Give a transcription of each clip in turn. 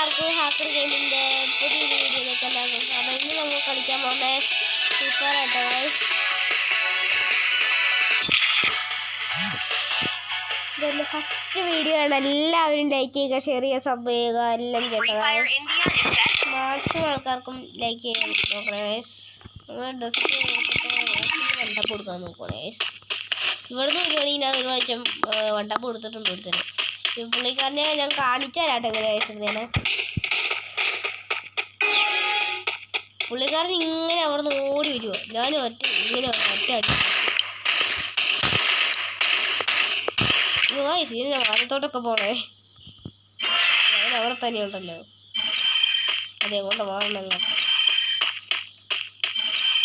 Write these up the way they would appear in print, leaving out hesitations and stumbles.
എല്ലാവർക്കും ഹാക്കർ ഗെയിമിൻ്റെ പുതിയൊരു വീഡിയോയിലേക്ക് എല്ലാവർക്കും സ്വാഗതം. ഇന്ന് നമ്മൾ കളിക്കാൻ പോകുന്നത് സൂപ്പറായിട്ടോ ഗൈസ്. ഇതെൻ്റെ ഫസ്റ്റ് വീഡിയോ ആണ്. എല്ലാവരും ലൈക്ക് ചെയ്യുക, ഷെയർ ചെയ്യുക, സബ് ചെയ്യുക, എല്ലാം ചെയ്യുക. മാക്സിമം ആൾക്കാർക്കും ലൈക്ക് ചെയ്യാൻ നോക്കണം ഗൈസ്. നമ്മൾ ഡ്രസ്സ് വണ്ടപ്പ് കൊടുക്കാൻ നോക്കണം ഗൈസ്. ഇവിടുന്ന് വരുവാണെങ്കിൽ ഞാൻ ഒരു പ്രാവശ്യം വണ്ടപ്പ് കൊടുത്തിട്ടുണ്ട് ഒരുത്തരം. പുള്ളിക്കാരനെ ഞാൻ കാണിച്ചു തരാട്ടെ എങ്ങനെ അയച്ചിരുന്നേനെ. പുള്ളിക്കാരൻ ഇങ്ങനെ അവിടെ നിന്ന് ഓടി വരുമോ, ഞാൻ ഇങ്ങനെ ഒറ്റ അടി. ഇതിന് വാദത്തോട്ടൊക്കെ പോണേ, ഞാൻ അവിടെ തന്നെ ഉണ്ടല്ലോ. അതെ കൊണ്ട് വാങ്ങണ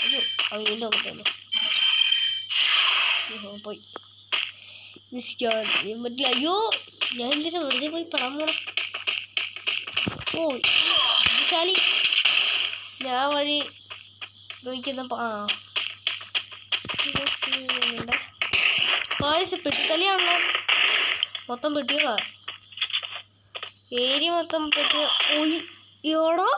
അയ്യോ അവൻ വീണ്ടും ഒക്കെ തന്നെ പോയി പറ്റില്ല. അയ്യോ ഞാൻ എന്തിനാ വെറുതെ പോയി പണം പോണം. ഓ വിശാലി ഞാൻ വഴി നോക്കുന്ന പെട്ടിത്തലിയാണല്ലോ. മൊത്തം പെട്ടിയതാ, ഏരിയ മൊത്തം പെട്ടിയ. ഓയ്യോടോ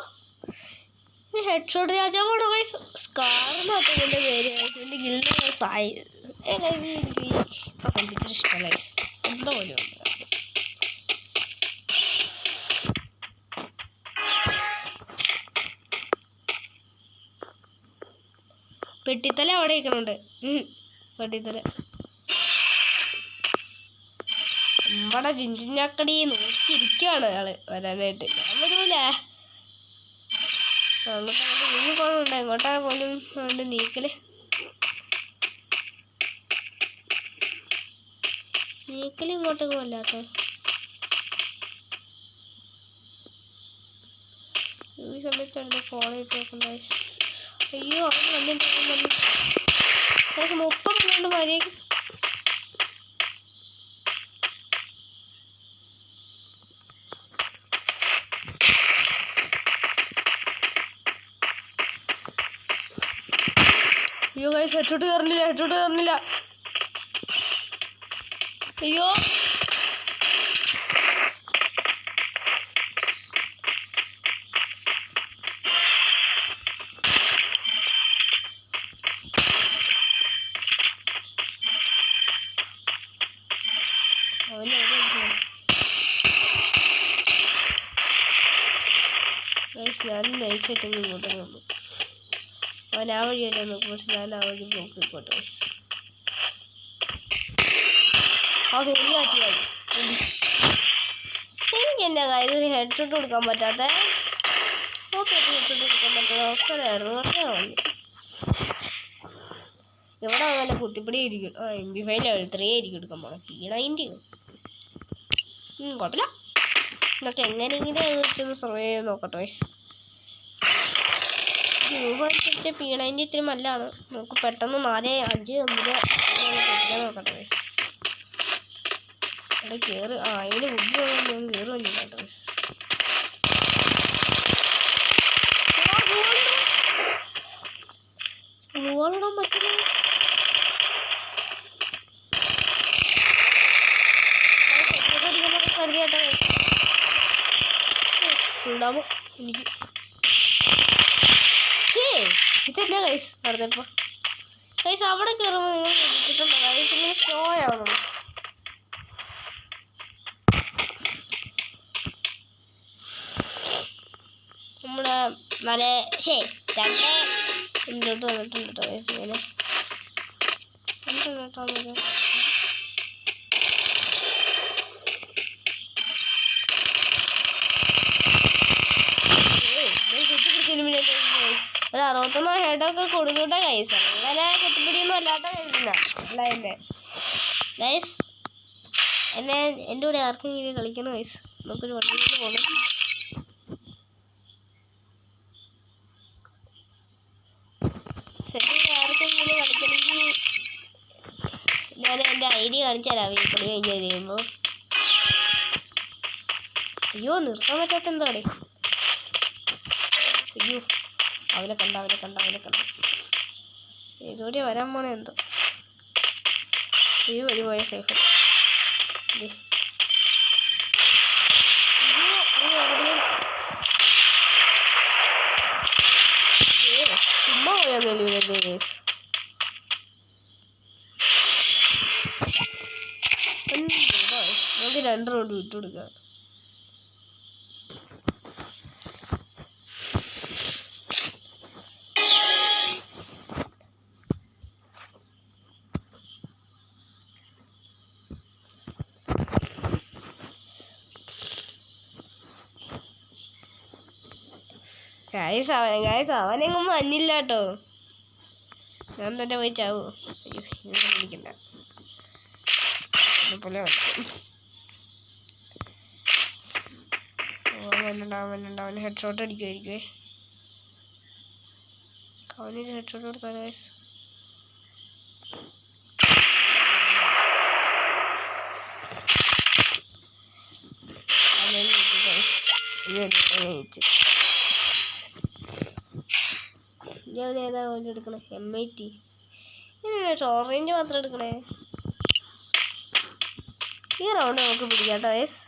ഹെഡ് ഷോട്ട് രാജാവാണോ ഗൈസ്. സ്കാറെന്ന് പറഞ്ഞ എൻ്റെ പേര് എൻ്റെ ഗിൽഡ് സായി. എനിക്ക് ഇപ്പം കമ്പ്യൂട്ടർ ഇഷ്ടമല്ല എന്തോ പോലും ഉണ്ട്. പെട്ടിത്തല അവിടെ ഇരിക്കണുണ്ട്. പെട്ടിത്തല നമ്മുടെ ജിഞ്ചിഞ്ഞാക്കടി നോക്കിയിരിക്കുകയാണ് ആള് വരാനായിട്ട്. ഞാൻ വരൂല, അങ്ങോട്ട് നീങ്ങി പോകുന്നുണ്ട്. എങ്ങോട്ടാ പോലും അതുകൊണ്ട് നീക്കല് ഇങ്ങോട്ടേക്ക് പോലാട്ടോ. ഈ സമയത്താണ് ഫോൺ ഇട്ട് നോക്കണ്ട. അയ്യോ അവൻ വന്നിട്ടുണ്ടെങ്കിൽ 30 മിനിറ്റ് മര്യാദ. അയ്യോ ഗൈസ് ഹെഡ്ഷോട്ട് കയറുന്നില്ല. അയ്യോ ഞാൻ നൈസായിട്ട് ഇങ്ങോട്ട് വന്നു. അവൻ ആ വഴിയല്ല നോക്കും, പക്ഷെ ഞാൻ ആ വഴി നോക്കിക്കോട്ടെ. എനിക്ക് എന്നാ കാര്യം ഒരു ഹെഡ് ഷോട്ട് കൊടുക്കാൻ പറ്റാത്ത അവസരമായിരുന്നു. പക്ഷേ എവിടെ അങ്ങനെ കുത്തിപ്പിടി ഇരിക്കും. MP5 ലെവൽ 3 ആയിരിക്കും എടുക്കാൻ പോകണം. P90 കുഴപ്പമില്ല. എന്നിട്ട് എങ്ങനെയെങ്കിലും അത് വെച്ചൊന്ന് സമയം നോക്കട്ടെ. രൂപ അനുസരിച്ച് P90 ഇത്തിരി നല്ലതാണ്. നമുക്ക് പെട്ടെന്ന് 4-5 നോക്കട്ടെ. അവിടെ കയറി അതിന് ബുദ്ധി ഞാൻ കയറി വന്നിട്ടോ. ഗോളിടാൻ പറ്റില്ല. കരുതിയാട്ടോ ഉണ്ടാവും എനിക്ക്. ഇതല്ല ഗൈസ് നടന്നപ്പോ ഗൈസ് അവിടെ കയറുമ്പോൾ നിങ്ങൾ ശ്രദ്ധിച്ചിട്ടുണ്ടോ ഗൈസ് ഇങ്ങനെ ഷോ ആവണം. നമ്മുടെ നല്ല 2 മിനിറ്റ് വന്നിട്ടുണ്ട് കേട്ടോ ഗൈസ്. ഇങ്ങനെ ഒരു 61 ഹെഡൊക്കെ കൊടുക്കൂട്ട ഗൈസ്. അങ്ങനെ കുത്തിപ്പിടിയൊന്നും അല്ലാത്ത കഴിക്കുന്ന അല്ല എൻ്റെ ഗൈസ്. എൻ്റെ കൂടെ ആർക്കെങ്കിലും കളിക്കണം ഗൈസ്. നമുക്കൊരു വണ്ടിയിൽ പോകണം. സെറ്റിൽ ആർക്കെങ്കിലും കളിക്കണമെങ്കിൽ ഞാൻ എൻ്റെ ID കാണിച്ചു തരാം. ഈ കളി കഴിഞ്ഞ് കഴിയുമ്പോൾ. അയ്യോ നിർത്താൻ പറ്റാത്ത എന്താണ്. അയ്യോ അവനെ കണ്ട ഇതുവരെ വരാൻ പോണേ എന്തോ. ഈ വഴി പോയ സേഫ്. കൊടുക്കരുത്. നമുക്ക് 2 റൗണ്ട് വിട്ടു കൊടുക്കാം. അവനെങ്ങും മഞ്ഞില്ല കേട്ടോ. ഞാൻ തന്നെ പോയി ചാവോ? അയ്യോ പിടിക്കണ്ട. പോലെ അവൻ ഹെഡ് ഷോട്ട് അടിക്കുമായിരിക്കുവേ. അവനൊരു ഹെഡ് ഷോട്ട് കൊടുത്താലോ? ഞാൻ ഏതാ വേണ്ടി എടുക്കണേ? M80 ഷോർട്ട് റേഞ്ച് മാത്രം എടുക്കണേ. ഈ റൗണ്ട് നമുക്ക് പിടിക്കാം കേട്ടോ ഗൈസ്.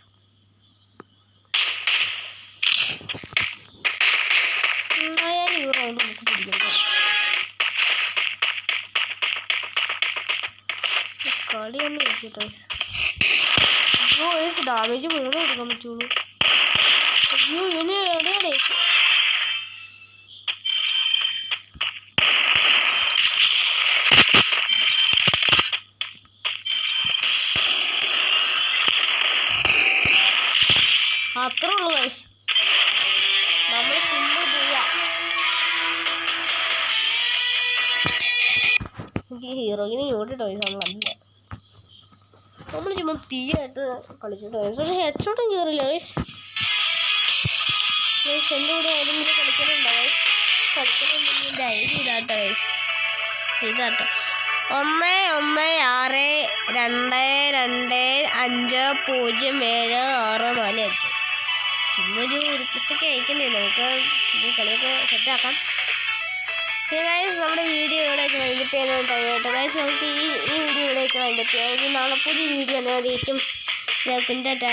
എന്തായാലും ഈ റൗണ്ട് നമുക്ക് പിടിക്കാം. കളി തന്നെ ഇരിക്കട്ടോ ഗൈസ്. ഡാമേജ് 3 കൊടുക്കാൻ പറ്റുള്ളൂ. അയ്യോ ഇനി എവിടെയാണേ? അത്രേ ഉള്ളൂ ഗൈസ്. നമ്മൾ സിമ്പിൾ ചെയ്യാം. ഹീറോയിനെ ഓടിട്ടോ നമ്മളല്ല. നമ്മൾ ചുമ്മാ തീയായിട്ട് കളിച്ചിട്ടോ. പക്ഷേ ഹെഡ് ഷോട്ടും കയറില്ല ഗൈസ്. എൻ്റെ കൂടെ ഏതെങ്കിലും കളിക്കലുണ്ടോ ഗൈസ്? കളിക്കലുണ്ടെങ്കിൽ എൻ്റെ ID ഇതാട്ടോ ഗൈസ്. ഇതാട്ടോ 116225076445. ചുമ്മാ ഒരു റിക്വസ്റ്റൊക്കെ അയക്കണ്ടേ. നമുക്ക് ഈ കളിയൊക്കെ സെറ്റാക്കാം. നമ്മുടെ വീഡിയോ ഇവിടെ വെച്ച് വൈൻഡപ്പ് ചെയ്യാനായിട്ട് കേട്ടോ ഗൈസ്. നമുക്ക് ഈ വീഡിയോ ഇവിടെ വെച്ച് വൈൻഡപ്പ് ചെയ്യാം. നാളെ പുതിയ വീഡിയോ അറിയിക്കും. കേൾക്കും. ടാറ്റാ.